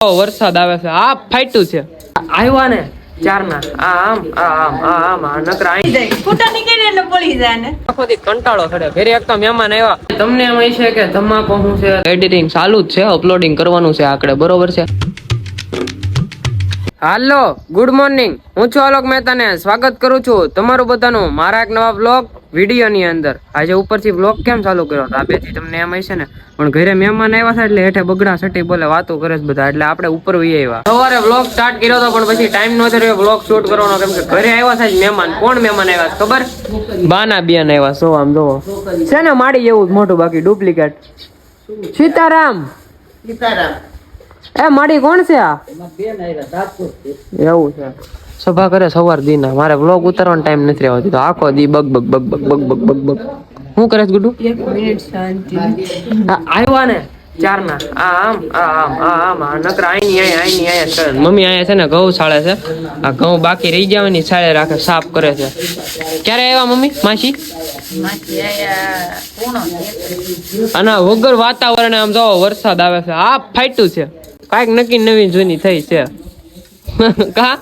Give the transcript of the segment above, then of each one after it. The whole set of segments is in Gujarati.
વરસાદ આવે છે. આ ફાટ્યું છે. આવ્યા ને ચારના આમ નકરા ફૂટા નીકળે એટલે પડી જાય ને આખો દી કંટાળો ચડે. ઘરે એક તો મહેમાન આવ્યા. તમને એમ છે કે ધમાકો શું છે, એડિટિંગ ચાલુ જ છે, અપલોડિંગ કરવાનું છે આકડે, બરોબર છે. હાલો, ગુડ મોર્નિંગ. હું છું આલોક મહેતા ને સ્વાગત કરું છું તમારું બધાનું મારા એક નવા બ્લોગ વિડીયો ની અંદર. આજે ઉપરથી બ્લોગ કેમ ચાલુ કર્યો આ બેથી તમને એમ હશે ને, પણ ઘરે મહેમાન આવ્યા છે એટલે હેઠે બગડા સટી બોલે વાતો કરે છે બધા, એટલે આપણે ઉપર વહી આવ્યા. સવારે બ્લોગ સ્ટાર્ટ કર્યો હતો પણ પછી ટાઈમ નહોતો રહ્યો બ્લોગ શૂટ કરવાનો, કેમ કે ઘરે આવ્યા છે મહેમાન. કોણ મહેમાન આવ્યા ખબર? બાના બેન આવ્યા. સો આમ જોવો છે ને માડી એવું મોટું, બાકી ડુપ્લિકેટ. સીતારામ એ માડી કોણ છે આ? એવું છે. સભા કરે સવાર દી ના. મારે વ્લોગ ઉતારવાનો ટાઈમ નથી રહેતો, તો આખો દી bug bug bug bug bug bug bug bug. શું કરે છે ગુડુ? એક મિનિટ શાંતિ. આવ્યા ને ચારના આમ નકરા આઈની મમ્મી આયા છે ને ઘઉં છાળે છે. આ ઘઉં બાકી રહી ગયા ની છાળે રાખે, સાફ કરે છે. ક્યારે આવ્યા મમ્મી? માસી અને વગર વાતાવરણ આમ જો વરસાદ આવે છે. આ ફાટ્યું છે. કાંઈક નક્કી નવી જૂની થઈ છે. કા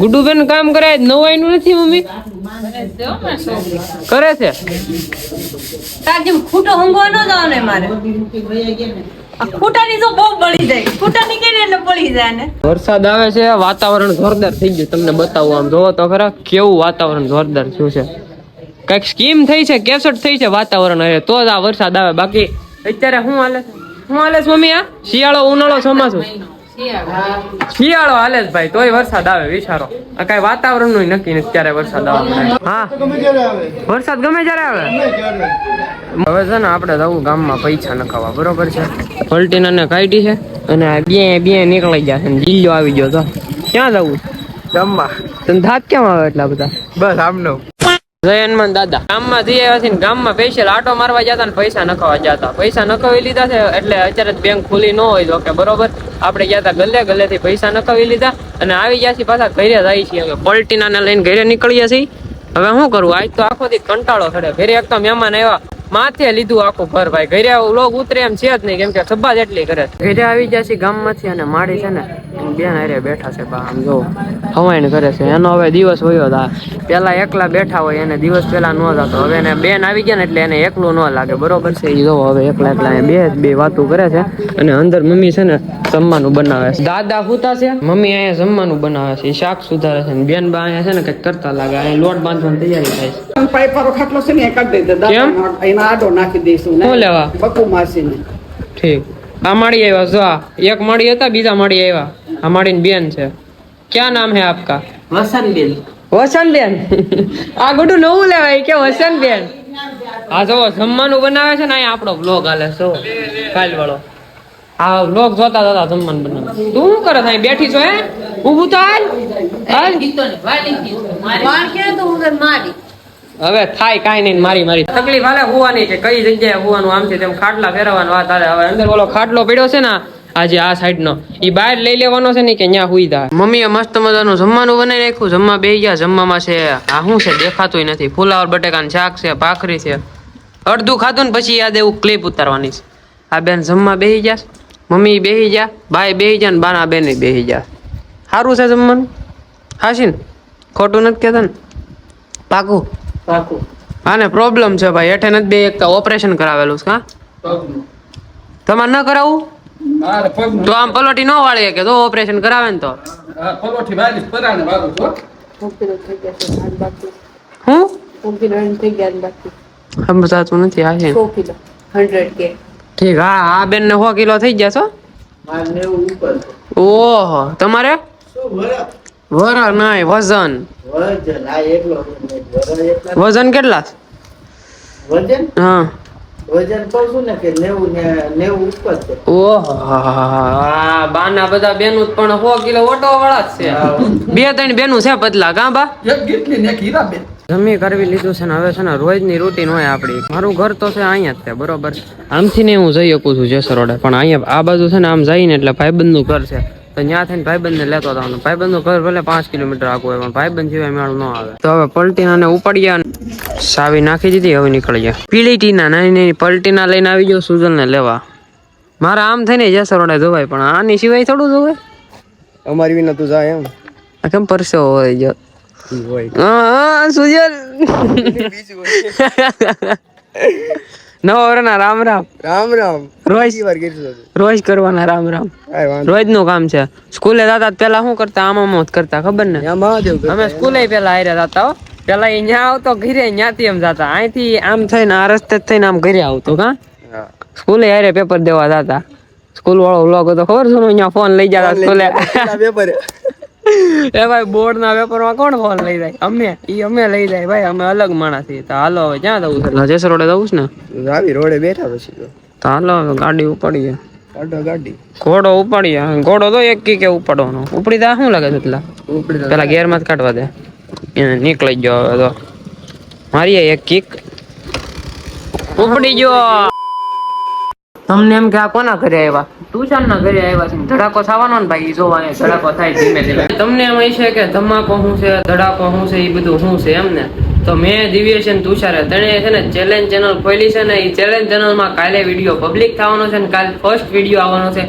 ગુડુબેન કામ કરે નવાઈનું નથી મમ્મી? કરે છે. તાજી ફૂટો હંગવા ન જાવ ને મારે. ફૂટાની તો બહુ બળી જાય. ફૂટા નીકળે એટલે પડી જાય ને. વરસાદ આવે છે, વાતાવરણ જોરદાર થઈ ગયું. તમને બતાવું આમ જોવો તો ખરા કેવું વાતાવરણ જોરદાર થયું છે. કઈક સ્કીમ થઈ છે, કેસટ થઈ છે વાતાવરણ હવે તો જ આ વરસાદ આવે. બાકી અત્યારે શું હાલે છે મમ્મી? આ શિયાળો ઉનાળો ચોમાસું શિયાળો હાલે જ ભાઈ, તોય વરસાદ આવે. વિચારો આ કઈ વાતાવરણ નું નક્કી નથી ક્યારે વરસાદ આવે. હા વરસાદ ગમે ત્યારે આવે. હવે છે ને આપણે જવું ગામમાં પૈસા નખાવા, બરોબર છે. પલટીના ને કાઢી છે અને બે નીકળી ગયા છે. જીલ્લો આવી ગયો તો ક્યાં જવું? ગામમાં. તને થાક કેમ આવે એટલા બધા? બસ આમનો જય હનુમાન દાદા. ગામમાં જઈ આવ્યા છે ને ગામમાં સ્પેશિયલ આટો મારવા જતા ને પૈસા નખાવા જતા. પૈસા નખાવી લીધા છે એટલે અત્યારે બેંક ખુલી ન હોય તો કે બરોબર. આપણે ગયા હતા ગલ્લે થી પૈસા નખાવી લીધા અને આવી ગયા છીએ પાછા ઘરે જાય છીએ. હવે પલટીના ને લઈને ઘરે નીકળીએ છીએ. હવે શું કરવું? આજ તો આખો દી કંટાળો ચડે. ઘરે એક તો મહેમાન આવ્યા, માથે લીધું આખું ઘર ભાઈ. ઘરે લોગ ઉતરે એમ છે જ નહીં, કેમ કે સભા જેટલી કરે. ઘરે આવી ગયા છે ગામમાંથી અને માડી છે ને બેન હારે બેઠા છે. આમ જો હવાઈન કરે છે. એનો હવે દિવસ વયો હતા. પેલા એકલા બેઠા હોય એને દિવસ પેલા ન જતો. હવે એને બેન આવી ગયા ને એટલે એને એકલું ન લાગે, બરોબર છે. એ જો હવે એકલા બે વાતો કરે છે અને અંદર મમ્મી છે ને જમવાનું બનાવે છે. દાદા ફૂતા છે, મમ્મી અહીંયા જમવાનું બનાવે છે, શાક સુધારે છે. બેન બા અહીંયા છે ને કઈક કરતા લાગે. અહીંયા લોટ બાંધવાની તૈયારી થાય છે. પાઇપારો ખાટલો છે ને કાઢી દે. કેમ? એના આડો નાખી દઈશું ને. શું લેવા? બકુ માસીને. ઠીક. આ માડી આવ્યા. જો એક માડી હતા, બીજા માડી આવ્યા. આ માડી બેન છે. ક્યાં નામ હે આપકા? વસંતબેન. વસંતબેન. આ ગુડું નવું લેવાય કે વસંતબેન. આ જો જમવાનું બનાવે છે ને. અહીંયા આપણો બ્લોગ હાલે છો કાલ વાળો. આ બ્લોગ જોતા જોતા જમવાનું બનાવે. તું શું કરે થાય? બેઠી છો હે? ઊભું તો હાલ. હવે થાય કાંઈ નહીં. મારી તકલીફ હાલે હોવાની છે. કઈ જગ્યાએ હોવાનું આમ છે તેમ ખાટલા ફેરવવાનું વાત હાલે. હવે અંદર ઓલો ખાટલો પડ્યો છે ને આજે આ સાઈડ નો, ઈ બહાર લઈ લેવાનો છે ને કે ન્યા હુઈ જાય. મમ્મીએ મસ્ત મજાનું જમવાનું બનાવી નાખ્યું. જમવા બેહી ગયા. જમવામાં છે આ શું છે દેખાતું નથી. ફુલાવર બટેકાનું શાક છે, ભાખરી છે. અડધું ખાધું ને પછી યાદ એવું ક્લિપ ઉતારવાની છે. આ બેન જમવા બેહી ગયા, મમ્મી બેહી ગયા, ભાઈ બેહી ગયા ને બાના બેન બેહી ગયા. સારું છે જમવાનું? હાસી ને? ખોટું નથી કહેતા ને? પાકું હા ને? પ્રોબ્લેમ છે ભાઈ. હેઠે નથી બે એક ઓપરેશન કરાવેલું છે. હા તમારે ન કરાવવું તો આમ પલોટી નો વાળે કે તો ઓપરેશન કરાવે ને તો પલોઠી વાલી પરાણે વાળું છો. હું સમજાતું નથી. આ છે ઠીક. હા આ બેન ને 100 કિલો થઈ ગયા છો. ઓહો તમારે વરા નાય વજન કેટલા? હા વજન કહું છું ને કે 90 ઉપર છે. ઓહો બાના બધા બેનું પણ 100 કિલો ઓટો વાળા જ છે. 2-3 બેનું છે પતલા. કા બા જમી કરવી લીધું છે ને હવે છે ને રોજની રૂટીન હોય આપડી. મારું ઘર તો છે અહીંયા જ છે, બરોબર. આમથી ને હું જઈ શકું છું જેસર રોડે, પણ અહીંયા આ બાજુ છે ને આમ જઈને એટલે ભાઈબંધ નું ઘર છે તો ત્યાં થઈને ભાઈબંધ ને લેતો આવવાનું. ભાઈબંધ નું ઘર ભલે 5 કિલોમીટર આગું હોય પણ ભાઈબંધ સિવાય મેળ ન આવે. તો હવે પલટીના ઉપાડ્યા, સાવી નાખી દીધી. હવે નીકળી ગયા. પીળી ટીના નાની નાની પલટીના લઈને આવી ગયો સુજલ ને લેવા. મારા આમ થઈને જેસરોડે જોવાય પણ આની સિવાય થોડું જોવાય. અમારી વિના તું જાય એમ આ કેમ પરસો હોય જો હોય હા સુજલ નવરના રામ રામ રામ રામ રોજ વાર કીધું રોજ કરવાના રામ રામ કાંઈ વાંધો રોજ નું કામ છે. સ્કૂલે જતા પેલા શું કરતા આમ જ કરતા ખબર ને ત્યાં મહાદેવ કરતા અમે સ્કૂલે પેલા હારે જતા હો. પેલા અહીંયા આવતો ઘરે ન્યાથી એમ જતા અહીંથી આમ થઈને આ રસ્તે થઈને આમ ઘરે આવતો કા હા સ્કૂલે હારે પેપર દેવા જતા. સ્કૂલ વાળો વ્લોગ હતો ખબર છે અહીંયા ફોન લઈ જતા સ્કૂલે પેપર એ ભાઈ બોર્ડ ના પેપર માં કોણ ફોન લઈ જાય અમે લઈ જાય ભાઈ અમે અલગ માણસ છીએ. તો હાલો હવે ક્યાં જવું છે જેસરોડે જવું છે ને આવી રોડે બેઠા પછી તો હાલો હવે ગાડી ઉપાડીએ કાઢો ગાડી ઘોડો ઉપાડીએ ઘોડો તો એક કે ઉપાડવાનો ઉપડી દા શું લાગે છે એટલા ઉપડી પેલા ગેર માં જ કાઢવા દે એને નીકળી ગયો હવે તો મારીએ એક કિક ઉપડી ગયો. તમને એમ કે આ કોના ઘરે આવ્યા તુષાર ના ઘરે આવ્યા છે ધડાકો થવાનો ને ભાઈ જો અહીંયા ધડાકો થાય ધીમે ધીમે. તમને એમ છે કે ધમાકો શું છે ધડાકો શું છે એ બધું શું છે એમ ને તો મેં દિવ્યેશ અને તુષારે તેણે છે ને ચેલેન્જ ચેનલ ખોલી છે ને એ ચેલેન્જ ચેનલ માં કાલે વિડીયો પબ્લિક થવાનો છે ને કાલે ફર્સ્ટ વિડીયો આવવાનો છે.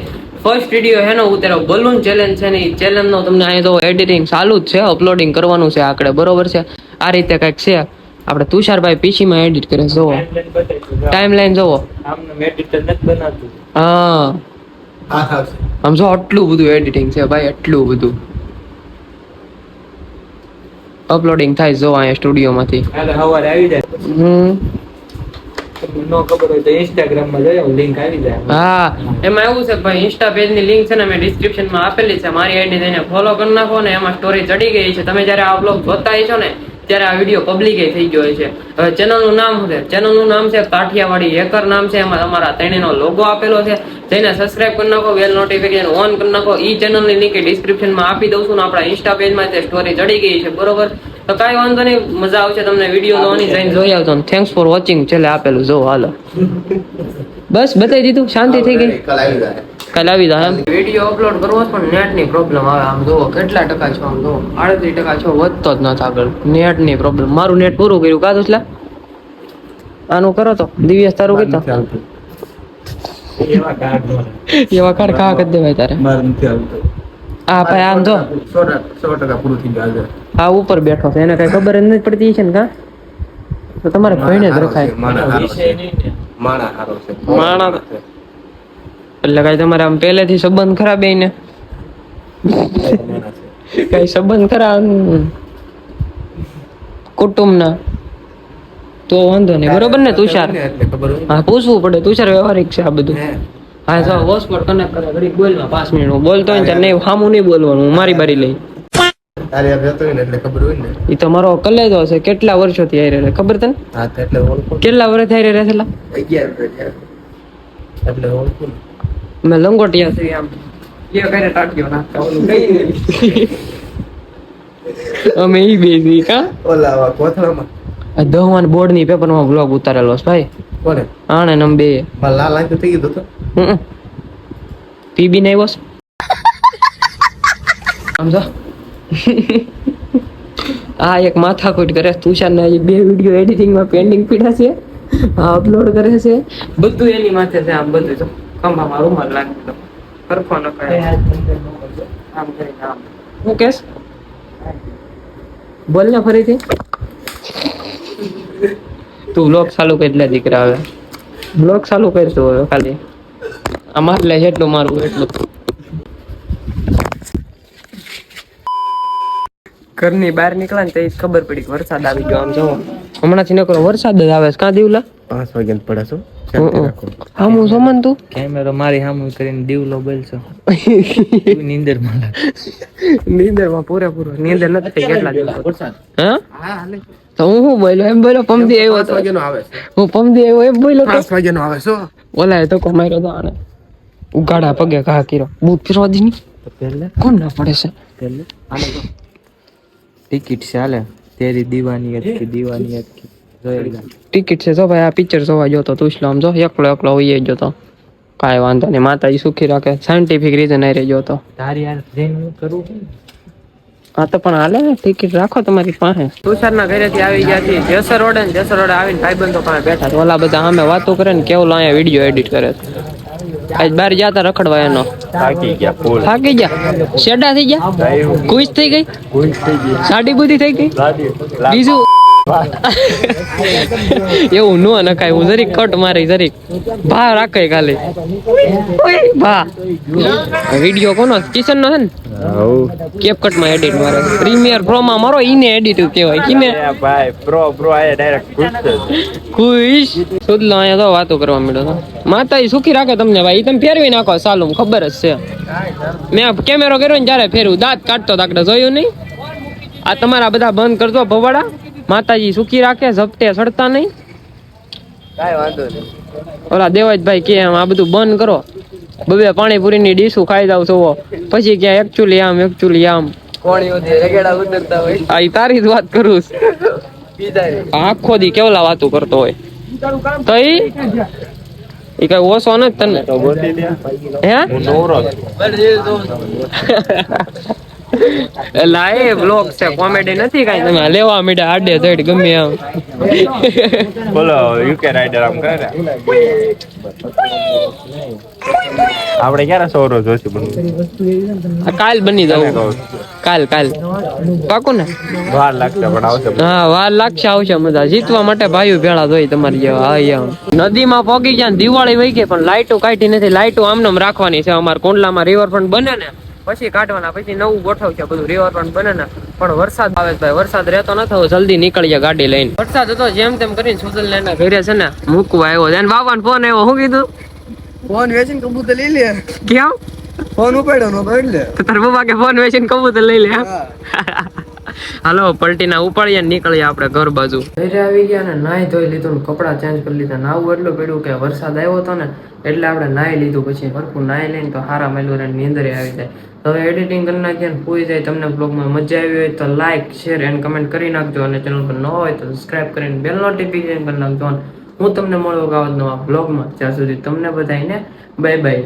ફર્સ્ટ વિડીયો હેનો ઉતારો બલૂન ચેલેન્જ છે ને એ ચેલેન્જ નો તમને અહીંયા તો એડિટિંગ ચાલુ જ છે અપલોડિંગ કરવાનું છે આકડે બરોબર છે. આ રીતે કઈક છે આપણે તુષારભાઈ પીસી માં એડિટ કરે જોવો ટાઈમલાઈન જોવો હા આમ જો આટલું બધું એડિટિંગ છે ભાઈ આટલું બધું અપલોડિંગ થાય જો અહીંયા સ્ટુડિયો માંથી સવારે આવી જાય નો ખબર હોય તો ઇન્સ્ટાગ્રામ માં જઈ લિંક આવી જાય. હા એમાં એવું છે ભાઈ ઇન્સ્ટા પેજ ની લિંક છે ને મેં ડિસ્ક્રિપ્શન માં આપેલી છે મારી આઈડી થઈને ફોલો કરી નાખો ને એમાં સ્ટોરી ચડી ગઈ છે. તમે જયારે આ બ્લોગ જોતા છો ને ત્યારે આ વિડીયો પબ્લિક થઈ ગયો છે. હવે ચેનલ નું નામ શું છે ચેનલ નું નામ છે કાઠિયાવાડી હેકર નામ છે. એમાં તમારા ત્રણેયનો લોગો આપેલો છે જઈને સબસ્ક્રાઇબ કરી નાખો બેલ નોટિફિકેશન ઓન કરી નાખો. ઈ ચેનલ ની લિંક ડિસ્ક્રિપ્શન માં આપી દઉં છું ને આપણા ઇન્સ્ટા પેજ માં સ્ટોરી ચડી ગઈ છે બરોબર. તો કાંઈ વાંધો નહીં મજા આવશે તમને વિડીયો જોવાની જઈને જોઈ આવજો. થેન્ક્સ ફોર વોચિંગ છેલ્લે આપેલું જો હાલો બસ બતાવી દીધું શાંતિ થઈ ગઈ કાલે આવી જાય એમ. વિડીયો અપલોડ કરવો પણ નેટ ની પ્રોબ્લેમ આવે આમ જોવો કેટલા ટકા છો આમ જોવો 38% છો વધતો જ નથી આગળ નેટ ની પ્રોબ્લેમ. મારું નેટ પૂરું કર્યું કાધું એટલે આનું કરો તો દિવ્યેશ તારું કીધું એવા કાર્ડ એવા કાર્ડ કા કરી દેવાય તારે આ ભાઈ આમ જો 100% પૂરું થઈ ગયું. આ ઉપર બેઠો છે એને કઈ ખબર જ નથી પડતી છે ને કા તો તમારે ભાઈને જ રખાય માણા હારો છે માણા એટલે કઈ તમારે આમ પહેલેથી સંબંધ ખરાબ એને કઈ સંબંધ ખરાબ કુટુંબના તો વાંધો નહીં બરોબર ને તુષાર હા પૂછવું પડે તુષાર વ્યવહારિક છે આ બધું. હા તો હોસ્પોટ કનેક્ટ કરે ઘડી બોલમાં 5 મિનિટ હું બોલતો હોય ને ત્યારે નહીં સામું નહીં બોલવાનું હું મારી બારી લઈ તારે આ રહેતો હોય ને એટલે ખબર હોય ને એ તો મારો કલેજો છે કેટલા વર્ષોથી આવી રહે ખબર તને હા તો એટલે ઓળખો કેટલા વર્ષથી આવી રહે છેલા 11 એટલે ઓળખો મેં લંગોટિયા છે આમ એ કરે ટાટ્યો નાખતા ઓલું કઈ અમે ઈ બેસી કા ઓલા કોથળામાં આ 10 બોર્ડ ની પેપર માં બ્લોગ ઉતારેલો છે ભાઈ કોને આણે નંબર 2 મારા લાલ આંખ થઈ ગયું તો પીબી નહીં બસ સમજો આ એક માથાકૂટ કરે તુષાર ના 2 વિડીયો એડિટિંગ માં પેન્ડિંગ પીડા છે આ અપલોડ કરે છે બધું એની માથે છે આમ બધું તો ખંભામાં રૂમાલ લાગી દો સરખો ન કરે આમ કરીને આમ હું કેસ બોલ ને ફરીથી તું બ્લોગ ચાલુ કરી લે દીકરા હવે બ્લોગ ચાલુ કરતો હવે ખાલી અમાર લે જેટલું મારું એટલું ઘરની બહાર નીકળ્યા ને તો ખબર પડી વરસાદ આવી ગયો આમ જો હમણાંથી નકરો વરસાદ જ આવે છે કાં દીવલા 5 વાગે પડે છો હા હું સમન તું કેમેરો મારી સામે કરીને દીવલો બોલશો નીંદર માં નીંદર માં પૂરેપૂરો નીંદર નથી થઈ કેટલા દિવસ હા તો હું શું બોલ્યો એમ બોલ્યો પમદી આવ્યો 5 વાગ્યાનો આવે છે હું પમદી આવ્યો એમ બોલ્યો 5 વાગ્યાનો આવે છો ઓલા તો કોમાયરો તો આને ઉગાડા પગે ઘા કર્યો બૂટ ફેરવા દી ની પહેલે કોણ ના પડે છે પહેલે ટિકિટ છે હાલે તેરી દીવાની હતી દીવાની હતી જોયેલા ટિકિટ છે જો ભાઈ આ પિક્ચર જોવા જોતો તું ઇસ્લામ જો એકલો હોઈએ જોતો કાંઈ વાંધો નહીં માતાજી સુખી રાખે સાયન્ટિફિક રીઝન આવી રહ્યો તો તારી યાર જઈને હું કરું હા તો પણ હાલે ને ટિકિટ રાખો તમારી પાસે તુષારના ઘરેથી આવી ગયા છીએ જેસર રોડે ને જેસર રોડે આવીને ભાઈબંધો પાસે બેઠા છે ઓલા બધા અમે વાતો કરે ને કેવલો અહીંયા વિડીયો એડિટ કરે છે આજ બહાર જતા રખડવા એનો થાકી ગયા ફૂલ થાકી ગયા શેડા થઈ ગયા ખુશ થઈ ગઈ સાડી બુધી થઈ ગઈ બીજું એવું નો નખાય હું જરીક કટ મારી જરીક ભા રાખે ખાલી ભા વિડીયો કોનો કિશન નો છે ને કેપ કટ માં એડિટ મારે પ્રીમિયર પ્રો માં મારો ઈને એડિટ કહેવાય કિને ભાઈ પ્રો આયા ડાયરેક્ટ ખુશ સુદલો અહીંયા તો વાતો કરવા માંડ્યો તો માતા સુખી રાખે તમને ભાઈ તમે ફેરવી નાખો સાલું ખબર જ છે મેં કેમેરો કર્યો ને ત્યારે ફેરવું દાંત કાઢતો તાકડે જોયું નહીં આ તમારા બધા બંધ કરજો ભવાડા માતાજી સુખી રાખે ઝપટે સડતા નહીં કાઈ વાંધો નહીં ઓલા દેવાજભાઈ કે આમ આ બધું બંધ કરો બબે પાણીપુરીની ડીશું ખાઈ જાવ છો પછી ક્યાં એકચુલી આમ કોણી હોતી રગેડા ઉતરતા હોય આ ઈ તારી જ વાત કરું છું. બીજા આખો દી કેવલા વાતું કરતો હોય તો ઈ કઈ ઓછો નથી તને તો બોલી દે હે હું નવરો છું. એલા એ બ્લોગ છે કોમેડી નથી કાઈ તમે લેવા મીડા આડે ધડ ગમે આમ બોલો યુકે રાઇડર આમ કરે ને આપણે ક્યારે સોરો જોશું બનવું આ કાલ બની જાવ કાલ પાકું ને વાર લાગશે પણ આવશે હા વાર લાગશે આવશે મજા જીતવા માટે ભાઈઓ ભેળા જોઈ તમારી જેવા અહીંયા નદીમાં પોગી ગયા ને દિવાળી વહી ગઈ પણ લાઈટો કાઢી નથી લાઈટો આમનામ રાખવાની છે અમારા કોંડલામાં રિવરફ્રન્ટ બને ને પછી કાઢવાના પછી નવું ગોઠવશે બધું રિવરફ્રન્ટ બને ને પણ વરસાદ આવે છે ભાઈ વરસાદ રહેતો નથી હવે જલ્દી નીકળીએ ગાડી લઈને વરસાદ હતો જેમ તેમ કરીને સુજલ ને એના ઘરે છે ને મૂકવા આવ્યો છે બાબાને ફોન આવ્યો શું કીધું ફોન વેચીને કબૂતર લઈ લે કેમ ફોન ઉપાડ્યો નો પાડ લે તો તાર બાબા કે ફોન વેચીને કબૂતર લઈ લે હાલો પલટીના ઉપાડીએ નીકળીએ આપણે ઘર બાજુ ઘરે આવી ગયા ને નાઈ ધોઈ લીધું કપડા ચેન્જ કરી લીધા નાવું એટલું પડ્યું કે વરસાદ આવ્યો હતો ને એટલે આપણે નાઈ લીધું પછી હરખું નાઈ લઈને તો હારા મેલું રે નીંદરે આવી જાય હવે એડિટિંગ કરી નાખીએ ને પૂરી જાય તમને બ્લોગમાં મજા આવી હોય તો લાઈક શેર એન્ડ કમેન્ટ કરી નાખજો અને ચેનલ પર ન હોય તો સબસ્ક્રાઇબ કરીને બેલ નોટિફિકેશન કરી નાખજો હું તમને મળું આવા નવા બ્લોગમાં ત્યાં સુધી તમને બધાને બાય બાય